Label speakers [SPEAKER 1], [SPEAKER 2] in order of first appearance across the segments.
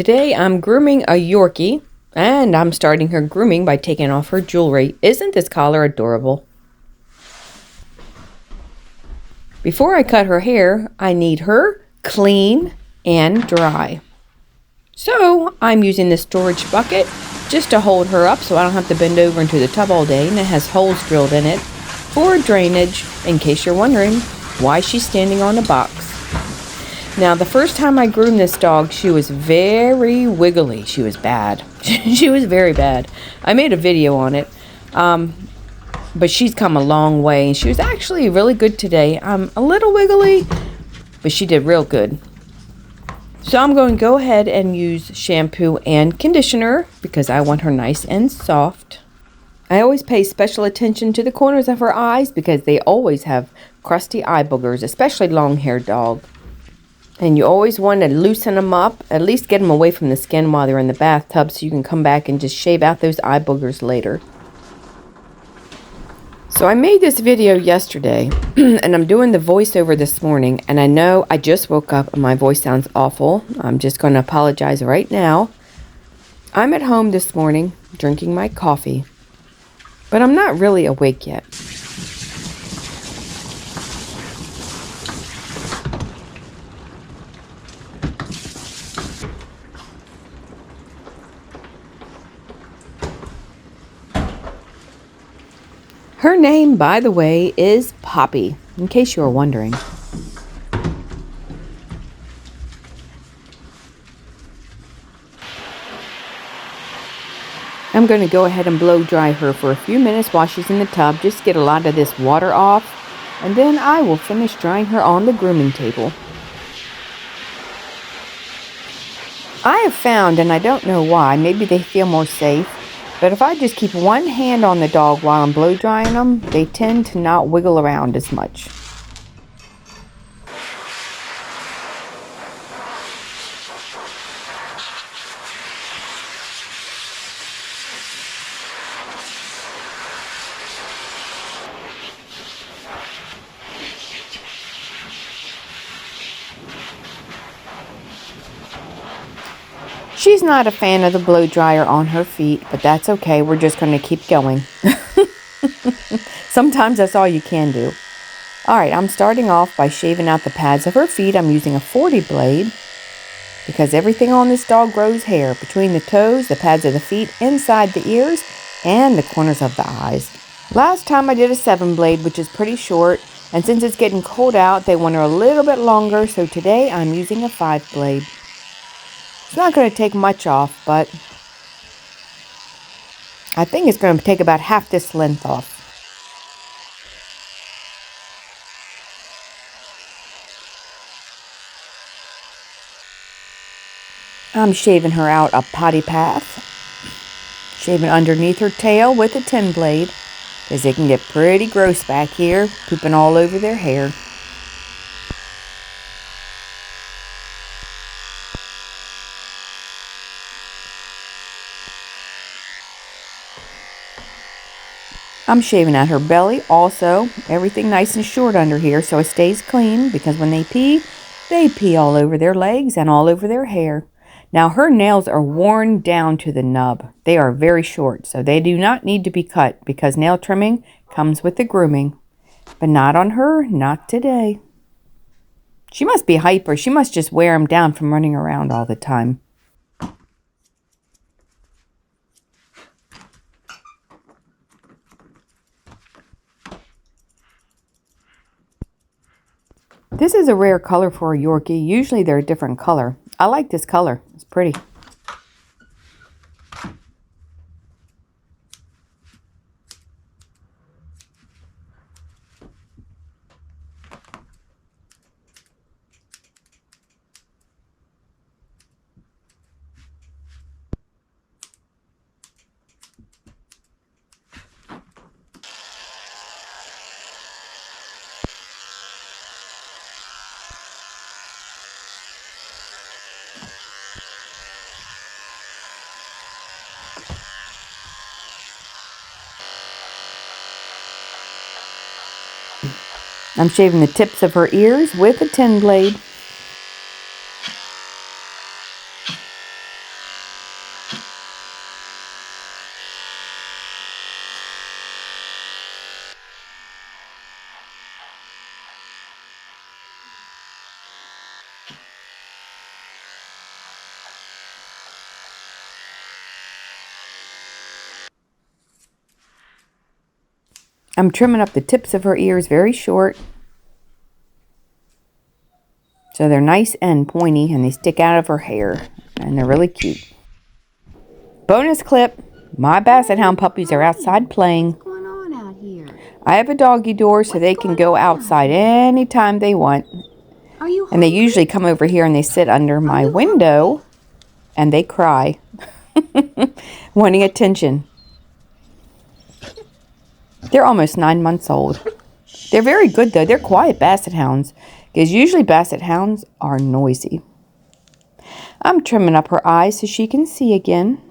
[SPEAKER 1] Today I'm grooming a Yorkie, and I'm starting her grooming by taking off her jewelry. Isn't this collar adorable? Before I cut her hair, I need her clean and dry. So I'm using this storage bucket just to hold her up so I don't have to bend over into the tub all day, and it has holes drilled in it for drainage, in case you're wondering why she's standing on a box. Now, the first time I groomed this dog, she was very wiggly. She was bad. She was very bad. I made a video on it, but she's come a long way, and she was actually really good today. A little wiggly, but she did real good. So I'm going to go ahead and use shampoo and conditioner because I want her nice and soft. I always pay special attention to the corners of her eyes because they always have crusty eye boogers, especially long-haired dog. And you always want to loosen them up, at least get them away from the skin while they're in the bathtub so you can come back and just shave out those eye boogers later. So I made this video yesterday, and I'm doing the voiceover this morning, and I know I just woke up and my voice sounds awful. I'm just going to apologize right now. I'm at home this morning drinking my coffee, but I'm not really awake yet. Her name, by the way, is Poppy, in case you were wondering. I'm going to go ahead and blow dry her for a few minutes while she's in the tub, just to get a lot of this water off, and then I will finish drying her on the grooming table. I have found, and I don't know why, maybe they feel more safe, but if I just keep one hand on the dog while I'm blow drying them, they tend to not wiggle around as much. She's not a fan of the blow dryer on her feet, but that's okay. We're just going to keep going. Sometimes that's all you can do. All right, I'm starting off by shaving out the pads of her feet. I'm using a 40 blade because everything on this dog grows hair between the toes, the pads of the feet, inside the ears, and the corners of the eyes. Last time I did a 7 blade, which is pretty short, and since it's getting cold out, they want her a little bit longer, so today I'm using a 5 blade. It's not going to take much off, but I think it's going to take about half this length off. I'm shaving her out a potty path, shaving underneath her tail with a 10 blade, because it can get pretty gross back here, pooping all over their hair. I'm shaving out her belly also, everything nice and short under here so it stays clean, because when they pee all over their legs and all over their hair. Now her nails are worn down to the nub. They are very short, so they do not need to be cut because nail trimming comes with the grooming. But not on her, not today. She must be hyper. She must just wear them down from running around all the time. This is a rare color for a Yorkie. Usually they're a different color. I like this color. It's pretty. I'm shaving the tips of her ears with a 10 blade. I'm trimming up the tips of her ears very short, so they're nice and pointy and they stick out of her hair, and they're really cute. Bonus clip, my Basset Hound puppies are outside playing.
[SPEAKER 2] What's going on out here?
[SPEAKER 1] I have a doggy door so they can go outside anytime they want.
[SPEAKER 2] Are you
[SPEAKER 1] And they
[SPEAKER 2] hungry?
[SPEAKER 1] usually come over here and they sit under my window and they cry, wanting attention. They're almost 9 months old. They're very good though. They're quiet Basset Hounds, because usually Basset Hounds are noisy. I'm trimming up her eyes so she can see again.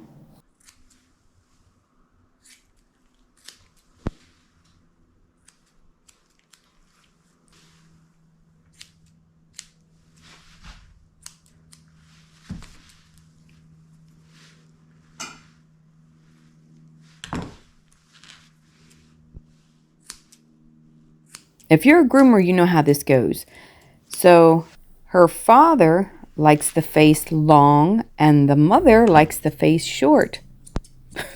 [SPEAKER 1] If you're a groomer, you know how this goes. So her father likes the face long and the mother likes the face short.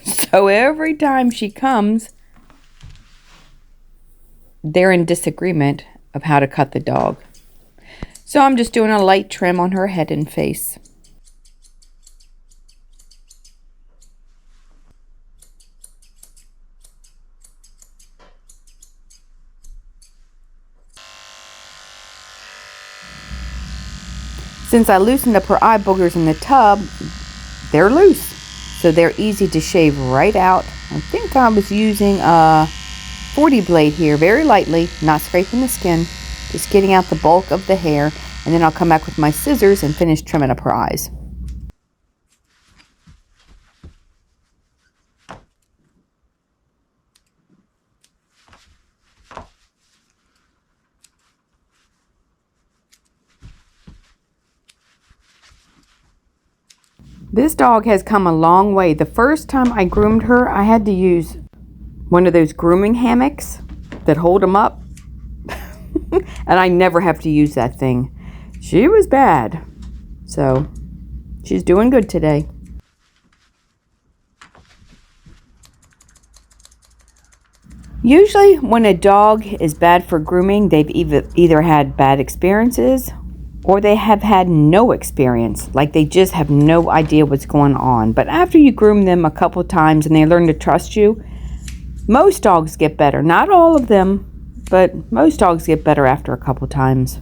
[SPEAKER 1] So every time she comes, they're in disagreement of how to cut the dog. So I'm just doing a light trim on her head and face. Since I loosened up her eye boogers in the tub, they're loose. So they're easy to shave right out. I think I was using a 40 blade here, very lightly, not scraping the skin, just getting out the bulk of the hair, and then I'll come back with my scissors and finish trimming up her eyes. This dog has come a long way. The first time I groomed her, I had to use one of those grooming hammocks that hold them up. And I never have to use that thing. She was bad. So, she's doing good today. Usually when a dog is bad for grooming, they've either had bad experiences or they have had no experience, like they just have no idea what's going on. But after you groom them a couple times and they learn to trust you, most dogs get better. Not all of them, but most dogs get better after a couple times.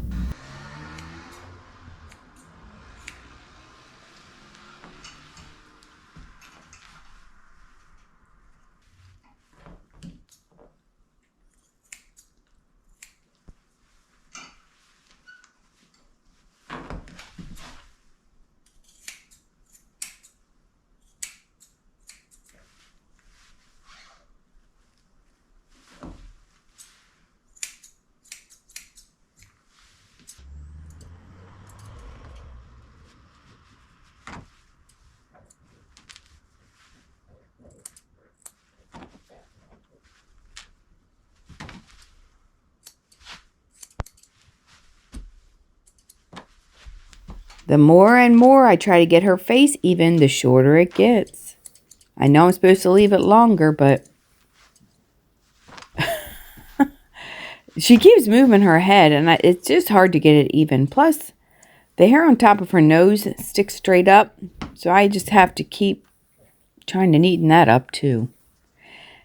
[SPEAKER 1] The more and more I try to get her face even, the shorter it gets. I know I'm supposed to leave it longer, but she keeps moving her head, and it's just hard to get it even. Plus, the hair on top of her nose sticks straight up, so I just have to keep trying to neaten that up too.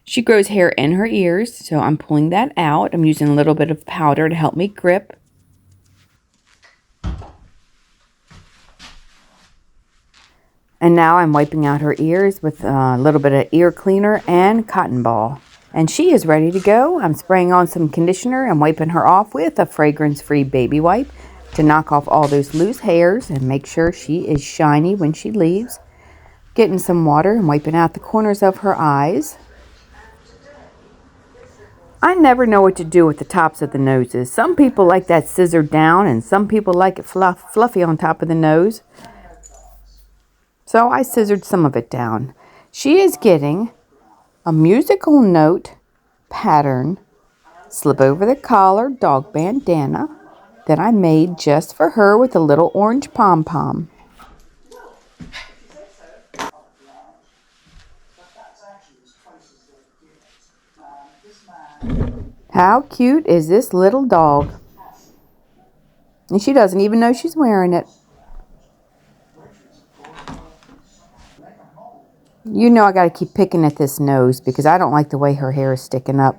[SPEAKER 1] She grows hair in her ears, so I'm pulling that out. I'm using a little bit of powder to help me grip. And now I'm wiping out her ears with a little bit of ear cleaner and cotton ball. And she is ready to go. I'm spraying on some conditioner and wiping her off with a fragrance-free baby wipe to knock off all those loose hairs and make sure she is shiny when she leaves. Getting some water and wiping out the corners of her eyes. I never know what to do with the tops of the noses. Some people like that scissored down and some people like it fluffy on top of the nose. So I scissored some of it down. She is getting a musical note pattern slip over the collar dog bandana that I made just for her with a little orange pom-pom. How cute is this little dog? And she doesn't even know she's wearing it. You know I gotta keep picking at this nose because I don't like the way her hair is sticking up.